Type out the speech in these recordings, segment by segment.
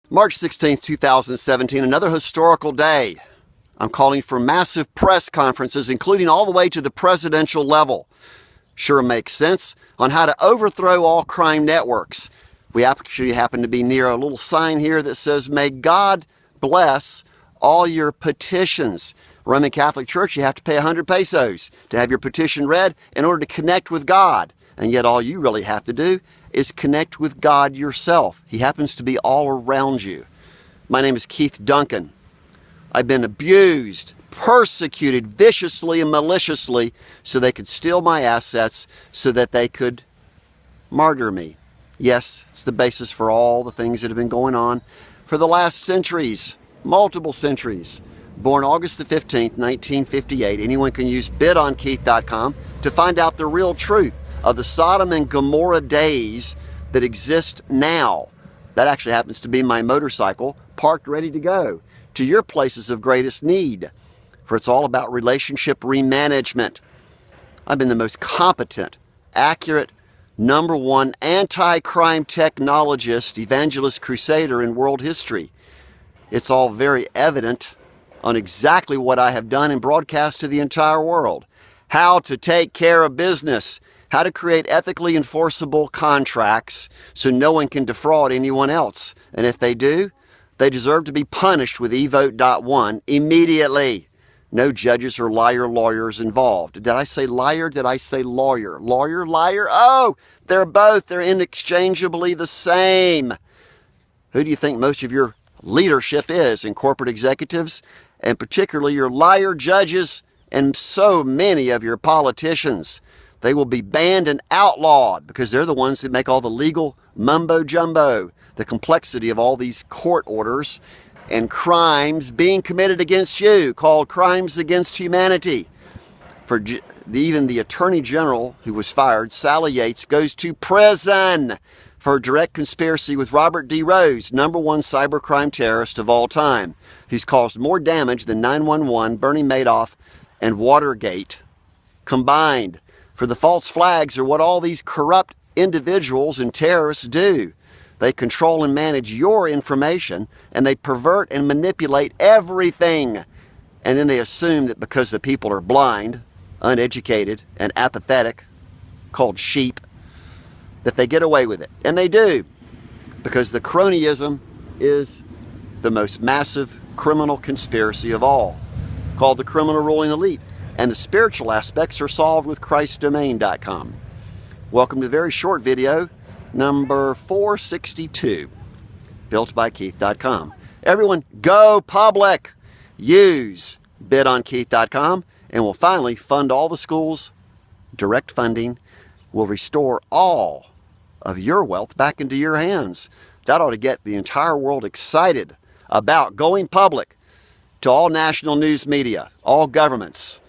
March 16th, 2017, another historical day. I'm calling for massive press conferences, including all the way to the presidential level. Sure makes sense on how to overthrow all crime networks. We actually happen to be near a little sign here that says, "May God bless all your petitions." Roman Catholic Church, you have to pay 100 pesos to have your petition read in order to connect with God. And yet all you really have to do is connect with God yourself. He happens to be all around you. My name is Keith Duncan. I've been abused, persecuted viciously and maliciously so they could steal my assets, so that they could martyr me. Yes, it's the basis for all the things that have been going on for the last centuries, multiple centuries. Born August the 15th, 1958, anyone can use bidonkeith.com to find out the real truth of the Sodom and Gomorrah days that exist now. That actually happens to be my motorcycle parked ready to go to your places of greatest need, for it's all about relationship remanagement. I've been the most competent, accurate, #1 anti-crime technologist, evangelist, crusader in world history. It's all very evident on exactly what I have done and broadcast to the entire world. How to take care of business, how to create ethically enforceable contracts so no one can defraud anyone else. And if they do, they deserve to be punished with eVote.1 immediately. No judges or lawyers involved. Did I say liar? Did I say lawyer? Lawyer, liar? Oh, they're both. They're inexchangeably the same. Who do you think most of your leadership is in corporate executives, and particularly your liar judges and so many of your politicians? They will be banned and outlawed because they're the ones that make all the legal mumbo jumbo, the complexity of all these court orders and crimes being committed against you, called crimes against humanity. For even the Attorney General who was fired, Sally Yates, goes to prison for direct conspiracy with Robert D. Rose, #1 cybercrime terrorist of all time, who's caused more damage than 9/11, Bernie Madoff, and Watergate combined. For the false flags are what all these corrupt individuals and terrorists do. They control and manage your information, and they pervert and manipulate everything. And then they assume that because the people are blind, uneducated, and apathetic, called sheep, that they get away with it. And they do, because the cronyism is the most massive criminal conspiracy of all, called the criminal ruling elite. And the spiritual aspects are solved with ChristDomain.com. Welcome to the very short video, number 462, builtbykeith.com. Everyone, go public! Use bidonkeith.com, and we'll finally fund all the schools. Direct funding will restore all of your wealth back into your hands. That ought to get the entire world excited about going public to all national news media, all governments,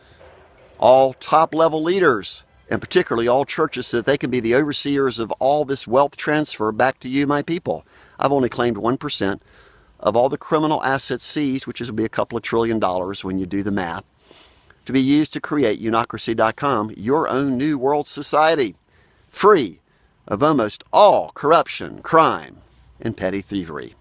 all top-level leaders, and particularly all churches, so that they can be the overseers of all this wealth transfer back to you, my people. I've only claimed 1% of all the criminal assets seized, which will be a couple of $1 trillion when you do the math, to be used to create Unocracy.com, your own new world society, free of almost all corruption, crime, and petty thievery.